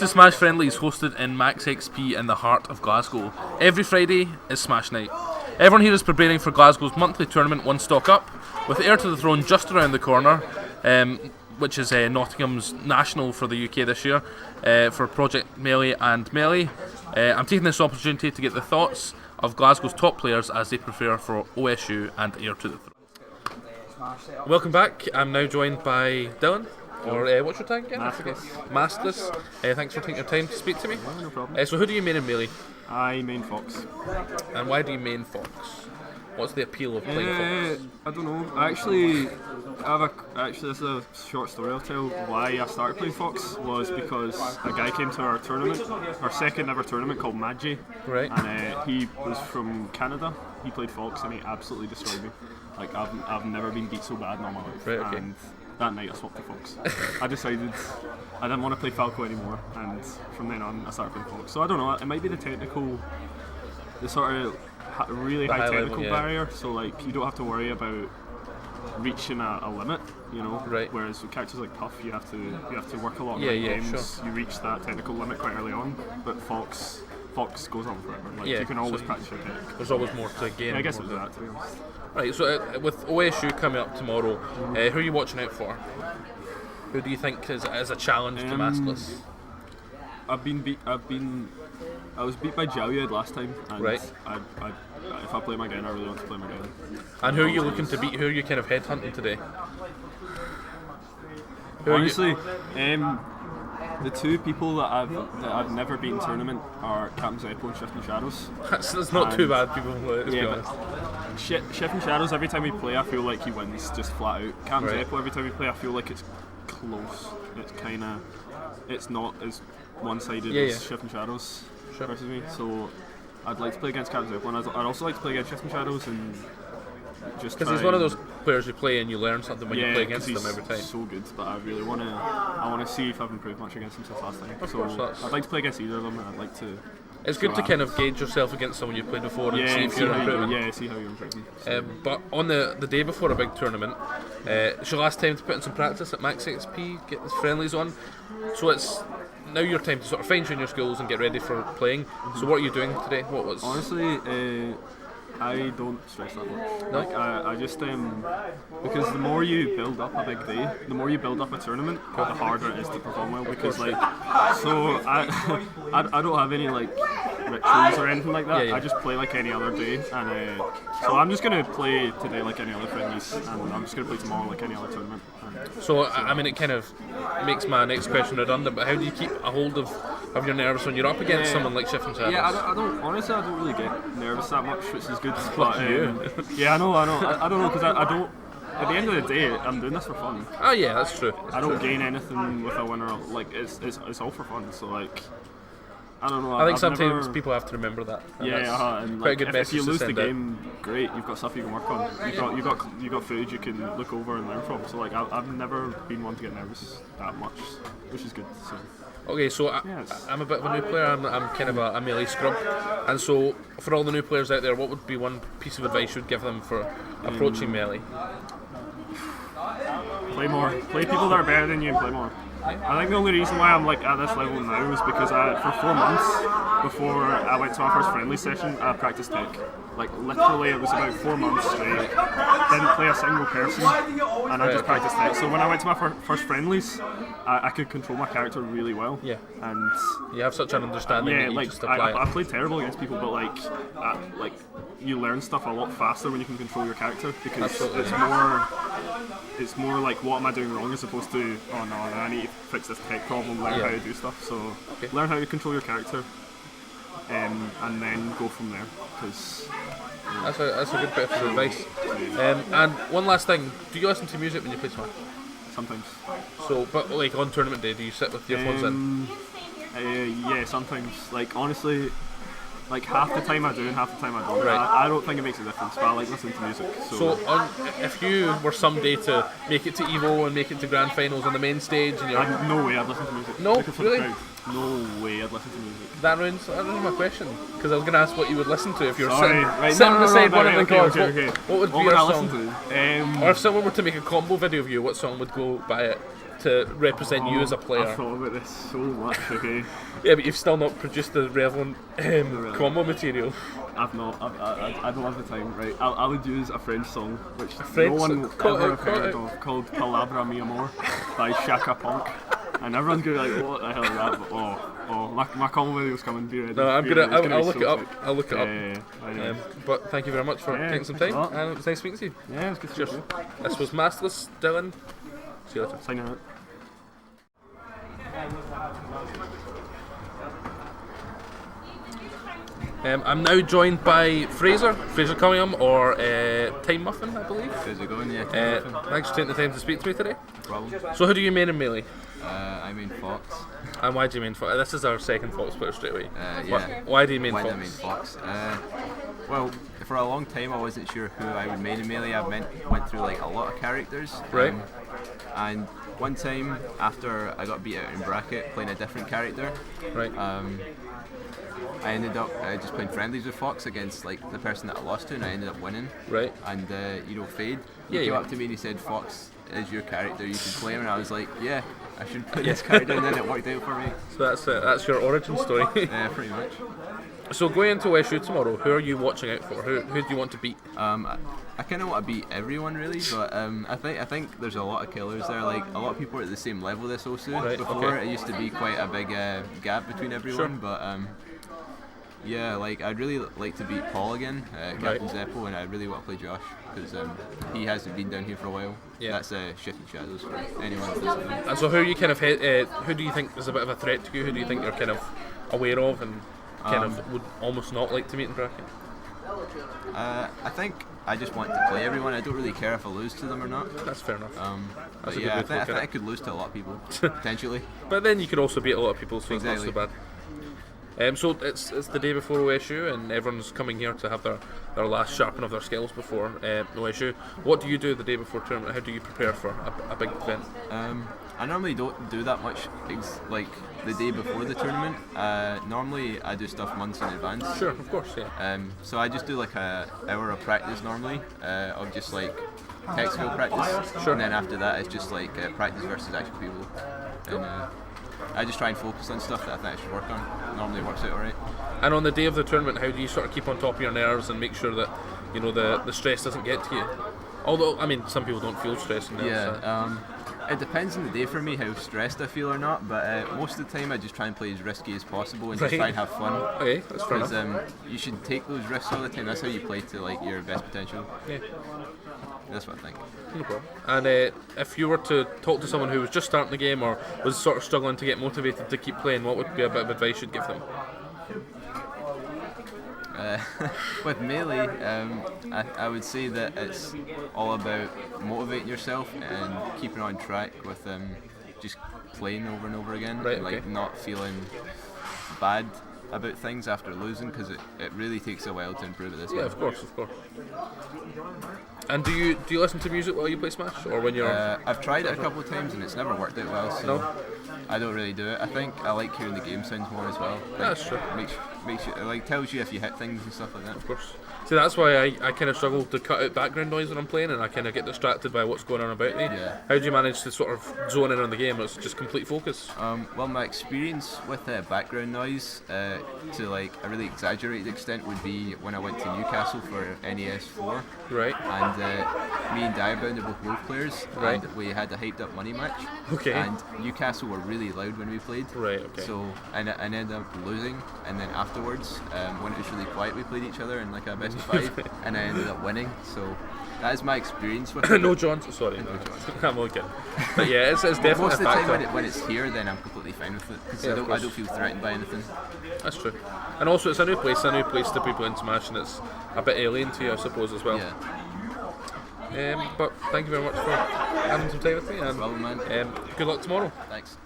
to Smash Friendlies hosted in Max XP in the heart of Glasgow. Every Friday is Smash Night. Everyone here is preparing for Glasgow's monthly tournament One Stock Up, with Heir to the Throne just around the corner, which is Nottingham's national for the UK this year, for Project Melee and Melee. I'm taking this opportunity to get the thoughts of Glasgow's top players as they prepare for OSU and Heir to the Throne. Welcome back. I'm now joined by Dylan. Or what's your tag again? Maskless. Thanks for taking your time to speak to me. Yeah, no problem. So who do you main in Melee? I main Fox. And why do you main Fox? What's the appeal of playing Fox? I don't know. Actually, this is a short story I'll tell. Why I started playing Fox was because a guy came to our tournament, our second ever tournament called Maggi. Right. And he was from Canada. He played Fox and he absolutely destroyed me. Like I've never been beat so bad in all my life. Right, okay. And that night I swapped to Fox. I decided I didn't want to play Falco anymore, and from then on I started playing Fox. So I don't know, it might be the sort of really high technical barrier, so like you don't have to worry about reaching a limit, you know. Right. Whereas with characters like Puff, you have to work a lot. Yeah, games. sure. You reach that technical limit quite early on, but Fox goes on forever. Like Yeah, you can always so practice your tech. There's always more to gain. Yeah, I guess it was that, to be honest. Right, so with OSU coming up tomorrow, who are you watching out for? Who do you think is a challenge to Maskless? I was beat by Jalyed last time, and Right. If I play him again, I really want to play him again. And who are you looking to beat? Who are you kind of headhunting today? Honestly, the two people that I've never beaten tournament are Captain Zeppo and Shifting Shadows. That's not too bad, people. Let's be honest. Shifting Shadows, every time we play, I feel like he wins just flat out. Captain Right. Zeppo, every time we play, I feel like it's close. It's not as one-sided as Shifting Shadows versus me. So I'd like to play against Captain Zeppo, and I'd also like to play against Shifting Shadows and just because he's one of those players you play and you learn something when you play against them every time. So good, but I really want to see if I've improved much against him since last time. Of course, I'd like to play against either of them, and I'd like to. It's good to kind of gauge yourself against someone you've played before and see if you're improving. See how you're improving. But on the day before a big tournament, it's your last time to put in some practice at Max XP, get the friendlies on. So it's now your time to sort of fine-tune your skills and get ready for playing. So what are you doing today? Honestly, I don't stress that much. No? Like I just because the more you build up a big day, the more you build up a tournament, the harder it is to perform well. Because I don't have any like rituals or anything like that. I just play like any other day, and so I'm just gonna play today like any other friendlies, and I'm just gonna play tomorrow like any other tournament. So I mean, it kind of makes my next question redundant. But how do you keep a hold of your nerves when you're up against someone like Shifting Shadows? Yeah, I don't. Honestly, I don't really get nervous that much, which is good. But you. Yeah, I know. I don't know because I don't. At the end of the day, I'm doing this for fun. Oh yeah, that's true. I don't gain anything with a winner. Like it's all for fun. So like, I don't know. I think sometimes people have to remember that. And and quite like, a good if you lose the out. game, great. You've got stuff you can work on. You got footage you can look over and learn from. So like, I've never been one to get nervous that much, which is good. So. Okay, so I'm a bit of a new player. I'm kind of a melee scrub, and so for all the new players out there, what would be one piece of advice you'd give them for approaching melee? Play more. Play people that are better than you and play more. I think the only reason why I'm like at this level now is because for 4 months before I went to my first friendly session, I practiced tech. Like literally, it was about 4 months straight. Didn't play a single person, and I just practiced tech. So when I went to my first friendlies, I could control my character really well. Yeah. And you have such an understanding. Yeah, that you like just apply I played terrible against people, but like you learn stuff a lot faster when you can control your character because Absolutely. it's more like what am I doing wrong as opposed to oh no I need to fix this tech problem, learn how to do stuff. So learn how to control your character, and then go from there. Because that's a good bit of advice. And one last thing, do you listen to music when you play Smash? Sometimes. So, but like on tournament day, do you sit with your earphones in? Yeah, sometimes. Like honestly. Like half the time I do and half the time I don't. Right. I don't think it makes a difference, but I like listening to music. So If you were someday to make it to EVO and make it to Grand Finals on the main stage, and you're no way I'd listen to music. No, really? No way I'd listen to music. That ruins my question, because I was going to ask what you would listen to if you were Sorry. sitting beside one of the gods. Okay. What would be What your would I song? listen to? Or if someone were to make a combo video of you, what song would go by it? to represent you as a player. I've thought about this so much, okay? Yeah, but you've still not produced the relevant combo material. I've not. I don't have the time, right? I would use a French song, which French no one will song? ever have heard of, called Palabra Mi Amor by Shaka Punk. And everyone's going to be like, what the hell is that? But, my combo video's coming, be ready. No, I'll look it up. I'll look it up. Yeah. But thank you very much for taking some time, and it was nice speaking to you. Yeah, it was good to see you. This was Maskless, Dylan. See you later. Signing out. I'm now joined by Fraser Cunningham, or Time Muffin, I believe. How's it going? Yeah, Thanks for taking the time to speak to me today. problem. So who do you main in Melee? I mean Fox. And why do you main Fox? This is our second Fox player straight away. Yeah. Why do you main Why Fox? do I main Fox? Well, for a long time I wasn't sure who I would main in Melee. I went through like a lot of characters. Right. And one time after I got beat out in bracket playing a different character, Right. I ended up just playing friendlies with Fox against like the person that I lost to, and I ended up winning. Right. And Fade, Yeah, he came yeah. up to me and he said, "Fox is your character, you should play him." And I was like, "Yeah, I should play this character," and then it worked out for me. So that's your origin story. Yeah, pretty much. So going into WSU tomorrow, who are you watching out for? Who do you want to beat? I kind of want to beat everyone really, but I think there's a lot of killers there. Like a lot of people are at the same level this OSU. Right, Before okay. it used to be quite a big gap between everyone, Sure. but yeah, like I'd really like to beat Paul again, Captain Zeppo, and I really want to play Josh because he hasn't been down here for a while. Yeah. That's Shifting Shadows for anyone that's listening. And so who are you kind of who do you think is a bit of a threat to you? Who do you think you're kind of aware of and kind of would almost not like to meet in bracket? I think I just want to play everyone. I don't really care if I lose to them or not. That's fair enough. But a good yeah, way I to think look at I could lose to a lot of people potentially. But then you could also beat a lot of people, so Exactly. it's not so bad. So it's the day before OSU, and everyone's coming here to have their last sharpen of their skills before OSU. What do you do the day before tournament? How do you prepare for a big event? I normally don't do that much like the day before the tournament. Normally I do stuff months in advance. Sure, of course, yeah. So I just do like an hour of practice normally, of just like tech skill practice. Sure. And then after that it's just like practice versus actual people. And I just try and focus on stuff that I think I should work on. Normally it works out alright. And on the day of the tournament, how do you sort of keep on top of your nerves and make sure that the stress doesn't get to you? Although, I mean, some people don't feel stress and nerves. Yeah, it depends on the day for me how stressed I feel or not, but most of the time I just try and play as risky as possible and just Right. try and have fun. Okay, that's fair Because enough. you should take those risks all the time. That's how you play to like your best potential. Yeah, That's what I think. no problem. And if you were to talk to someone who was just starting the game or was sort of struggling to get motivated to keep playing, what would be a bit of advice you'd give them? With Melee, I would say that it's all about motivating yourself and keeping on track with just playing over and over again, Right, and like okay. not feeling bad about things after losing, because it really takes a while to improve at this Yeah, game. of course. And do you listen to music while you play Smash, or when you're? I've tried it a couple of times and it's never worked out well, so No? I don't really do it. I think I like hearing the game sounds more as well. Like, That's true. Makes you, like, tells you if you hit things and stuff like that. Of course. See, that's why I kind of struggle to cut out background noise when I'm playing, and I kind of get distracted by what's going on about me. Yeah. How do you manage to sort of zone in on the game? It's just complete focus. Well, my experience with background noise to like a really exaggerated extent would be when I went to Newcastle for NES 4, Right. and me and Diabound are both WoW players, Right. and we had a hyped up money match. Okay. And Newcastle were really loud when we played. Right, okay. So and I ended up losing, and then afterwards, when it was really quiet, we played each other in like a best of 5, and I ended up winning. So that is my experience with it. No Johnson, sorry. No Johnson. I'm only kidding. But yeah, it's definitely Most of a the time factor. when it's here, then I'm completely fine with it, because Yeah, I of don't course. feel threatened by anything. That's true. And also, it's a new place to be playing Smash, and it's a bit alien to you, I suppose, as well. Yeah. But thank you very much for having some time with me, and Well, man. good luck tomorrow. Thanks.